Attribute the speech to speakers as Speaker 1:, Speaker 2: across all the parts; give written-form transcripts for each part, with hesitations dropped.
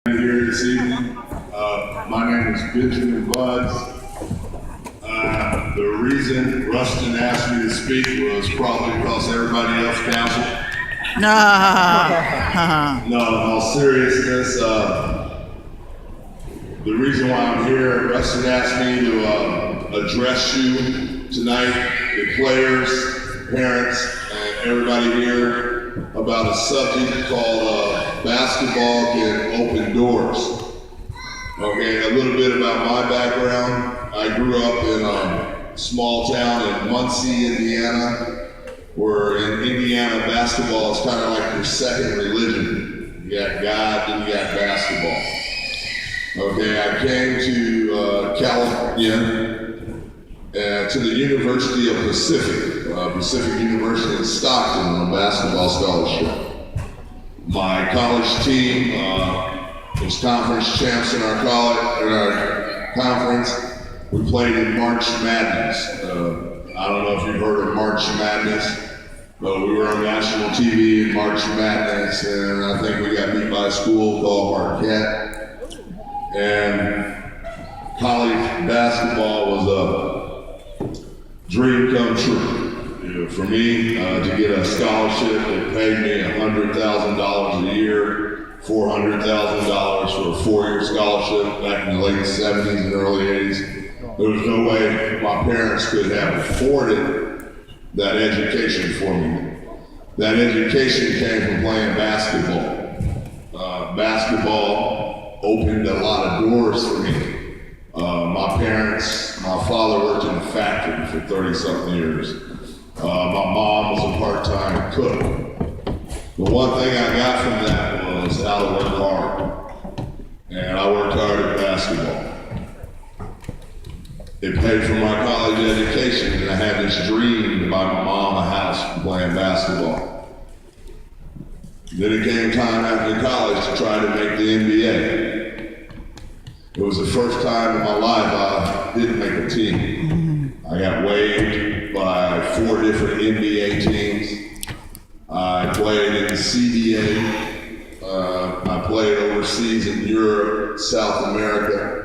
Speaker 1: Here this evening. My name is Benjamin Buggs. The reason Rustin asked me to speak was probably because everybody else canceled. No, in all seriousness, the reason why I'm here, Rustin asked me to address you tonight, the players, parents, and everybody here about a subject called basketball can open doors. Okay, a little bit about my background. I grew up in a small town in Muncie, Indiana, where in Indiana basketball is kind of like your second religion. You got God, then you got basketball. Okay, I came to California, to the University of Pacific University in Stockton on a basketball scholarship. My college team was conference champs in our conference. We played in March Madness. I don't know if you've heard of March Madness, but we were on national TV in March Madness, and I think we got beat by a school called Marquette. And college basketball was a dream come true. For me, to get a scholarship, they paid me $100,000 a year, $400,000 for a 4-year scholarship back in the late 70s and early 80s. There was no way my parents could have afforded that education for me. That education came from playing basketball. Basketball opened a lot of doors for me. My father worked in a factory for 30-something years. My mom was a part-time cook. The one thing I got from that was how to work hard. And I worked hard at basketball. It paid for my college education, and I had this dream to buy my mom a house from playing basketball. Then it came time after college to try to make the NBA. It was the first time in my life I didn't make a team. I got waived by 4 different NBA teams. I played in the CDA. I played overseas in Europe, South America.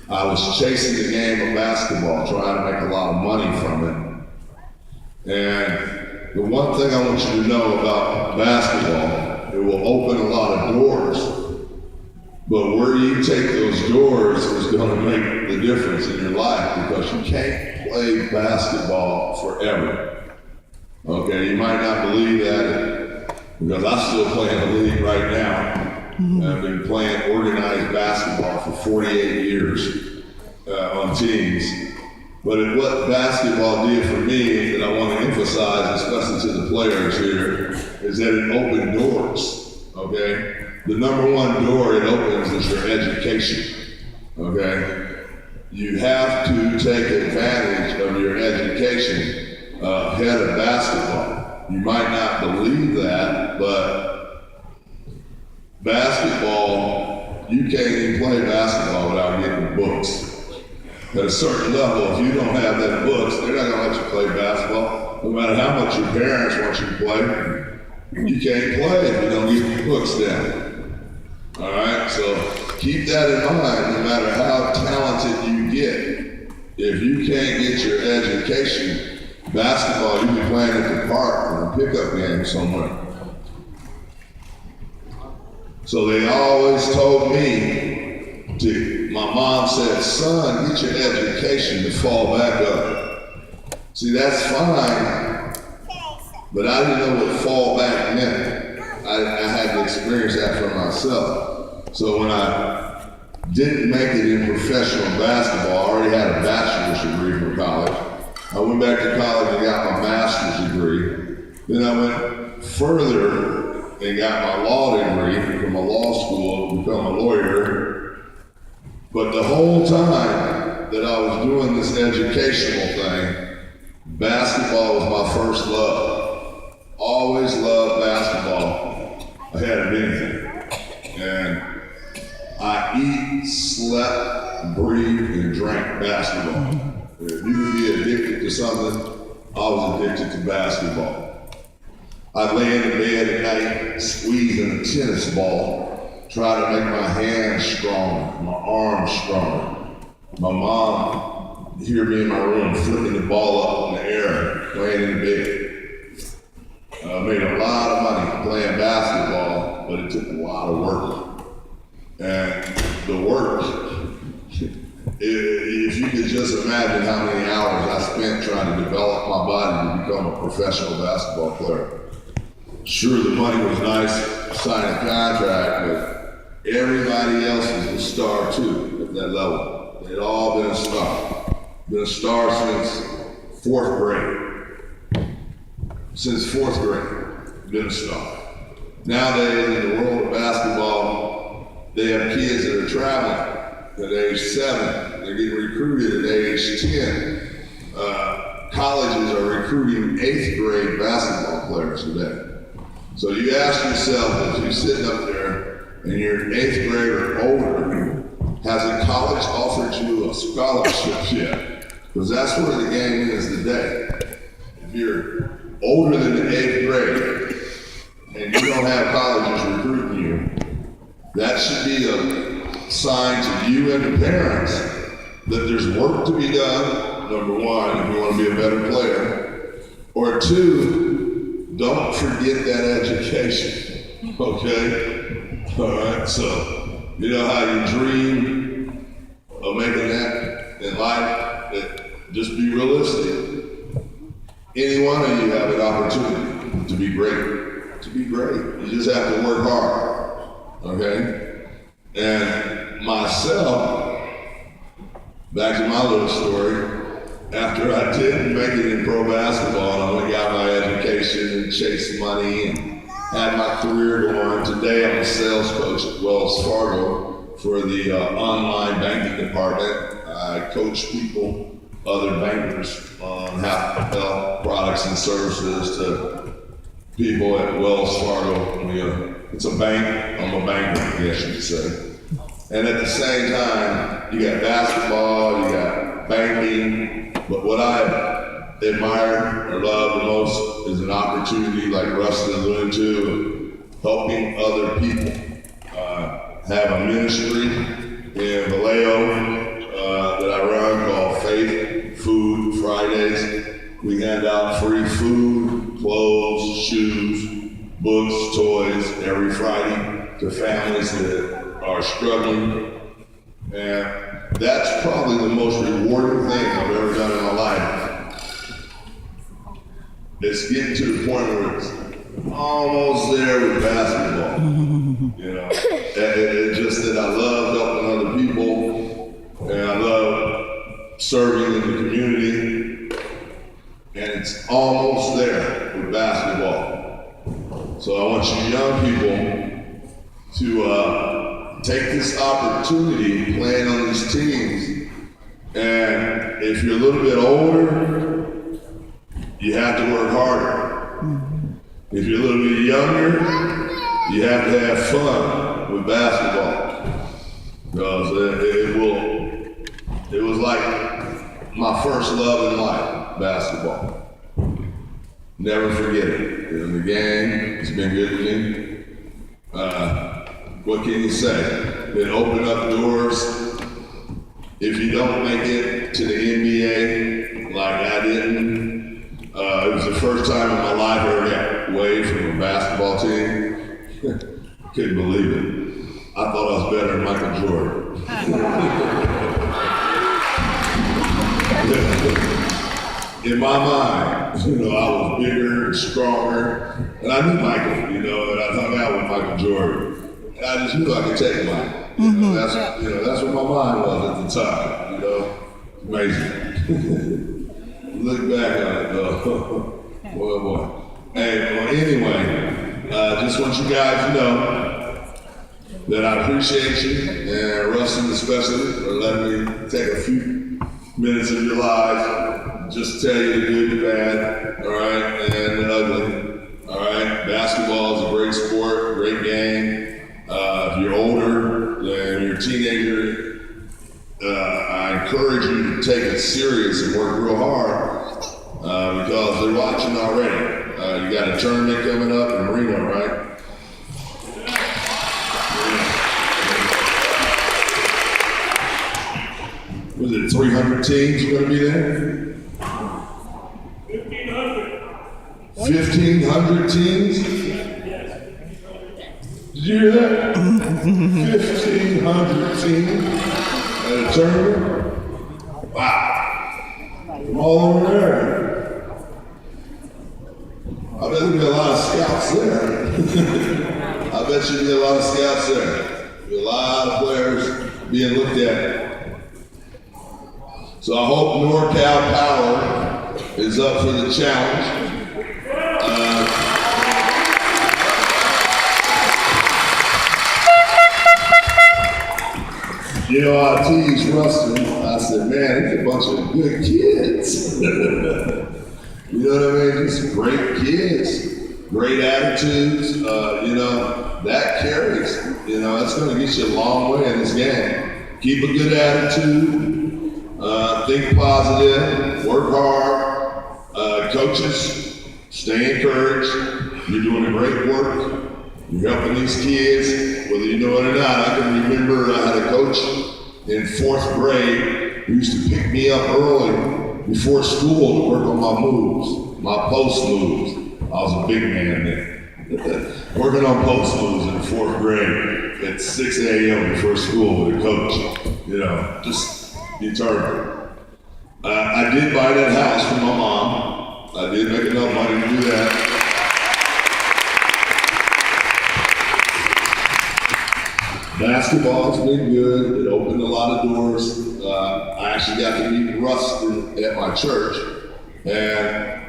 Speaker 1: I was chasing the game of basketball, trying to make a lot of money from it. And the one thing I want you to know about basketball, it will open a lot of doors. But where you take those doors is going to make the difference in your life, because you can't play basketball forever. Okay, you might not believe that, because I still play in the league right now. I've been playing organized basketball for 48 years on teams. But what basketball did for me, that I want to emphasize, especially to the players here, is that it opened doors, okay? The number one door it opens is your education, okay? You have to take advantage of your education ahead of basketball. You might not believe that, but basketball, you can't even play basketball without getting books. At a certain level, if you don't have that books, they're not gonna let you play basketball. No matter how much your parents want you to play, you can't play if you don't get your books down. All right, so keep that in mind. No matter how talented you get, if you can't get your education, basketball, you be playing at the park or a pickup game somewhere. So they always told me, my mom said, son, get your education to fall back up. See, that's fine, but I didn't know what fall back meant. I had to experience that for myself. So when I didn't make it in professional basketball, I already had a bachelor's degree from college. I went back to college and got my master's degree. Then I went further and got my law degree from a law school to become a lawyer. But the whole time that I was doing this educational thing, basketball was my first love. Always loved basketball ahead of anything. And I eat, slept, breathed, and drank basketball. If you can be addicted to something, I was addicted to basketball. I'd lay in the bed at night squeezing a tennis ball try to make my hands stronger, my arms stronger. My mom hear me in my room flicking the ball up in the air, playing in the bed. I made a lot of money playing basketball, but it took a lot of work. And the work, if you could just imagine how many hours I spent trying to develop my body to become a professional basketball player. Sure, the money was nice, signing a contract, but everybody else was a star too at that level. They'd all been a star. Been a star since fourth grade. Since fourth grade, been a star. Nowadays, in the world of basketball, they have kids that are traveling at age 7. They're getting recruited at age 10. Colleges are recruiting 8th grade basketball players today. So you ask yourself, as you're sitting up there and you're an 8th grade or older, has a college offered you a scholarship yet? Because that's where the game is today. If you're older than the 8th grade and you don't have colleges recruiting you, that should be a sign to you and the parents that there's work to be done, number one, if you want to be a better player, or two, don't forget that education, okay? All right, so you know how you dream of making that in life? Just be realistic. Any one of you have an opportunity to be great, to be great. You just have to work hard, okay? And myself, back to my little story, after I didn't make it in pro basketball and I went and got my education and chased money and had my career going, today I'm a sales coach at Wells Fargo for the online banking department. I coach people, other bankers, on how to sell products and services to people at Wells Fargo. It's a bank, I'm a banker, I guess you could say. And at the same time, you got basketball, you got banking, but what I admire or love the most is an opportunity like Rustin alluded to, helping other people. Have a ministry in Vallejo that I run called Faith Food Fridays. We hand out free food, clothes, shoes, books, toys every Friday to families that are struggling. And that's probably the most rewarding thing I've ever done in my life. It's getting to the point where it's almost there with basketball. You know, it's just that I love helping other people, and I love serving in the community, and it's almost there with basketball. So I want you young people to take this opportunity playing on these teams, and if you're a little bit older, you have to work harder. If you're a little bit younger, you have to have fun with basketball. Because it was like my first love in life, basketball. Never forget it. In the game, it's been good to me. What can you say? It opened up doors. If you don't make it to the NBA like I didn't, it was the first time in my life I ever got waived from a basketball team. Couldn't believe it. I thought I was better than Michael Jordan. In my mind, I was bigger and stronger, and I knew Michael, and I hung out with Michael Jordan. And I just knew I could take Michael. That's what my mind was at the time. Amazing. Look back on it though. Boy. Hey, well, anyway, just want you guys to know that I appreciate you, and Rustin especially, for letting me take a few minutes of your lives, just tell you the good, the bad, all right, and the ugly, all right. Basketball is a great sport, great game. If you're older than you're a teenager, I encourage you to take it serious and work real hard because they're watching already. You got a tournament coming up in Reno, right? Yeah. Was it 300 teams going to be there? 1,500 teams? Did you hear that? 1,500 teams at a tournament? Wow. From all over there. I bet there'd be a lot of scouts there. I bet you'd be a lot of scouts there. Be a lot of players being looked at. So I hope NorCal Power is up for the challenge. You know, I teased Rustin. I said, man, he's a bunch of good kids. You know what I mean? Just great kids, great attitudes. You know, that carries. You know, that's going to get you a long way in this game. Keep a good attitude. Think positive. Work hard. Coaches, stay encouraged. You're doing a great work. You're helping these kids, whether you know it or not. I can remember I had a coach in 4th grade who used to pick me up early before school to work on my moves, my post moves. I was a big man then. Working on post moves in 4th grade at 6 a.m. before school with a coach. You know, just determined. I did buy that house for my mom. I did make enough money to do that. Basketball's been good. It opened a lot of doors. I actually got to meet Rustin at my church. And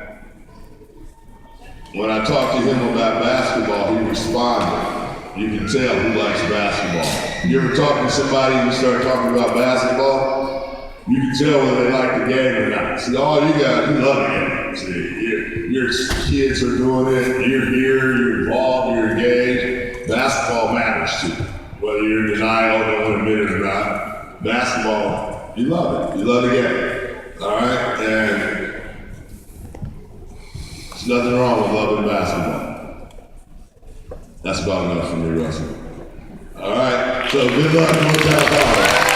Speaker 1: when I talked to him about basketball, he responded. You can tell who likes basketball. You ever talk to somebody and you start talking about basketball? You can tell whether they like the game or not. See, all you love the game. See, your kids are doing it. You're here, you're involved, you're engaged. Basketball matters to you. Whether you're in denial, don't want to admit it or not, basketball, you love it. You love the game. All right? And there's nothing wrong with loving basketball. That's about enough for me, Russell. All right? So good luck, NorCal Power.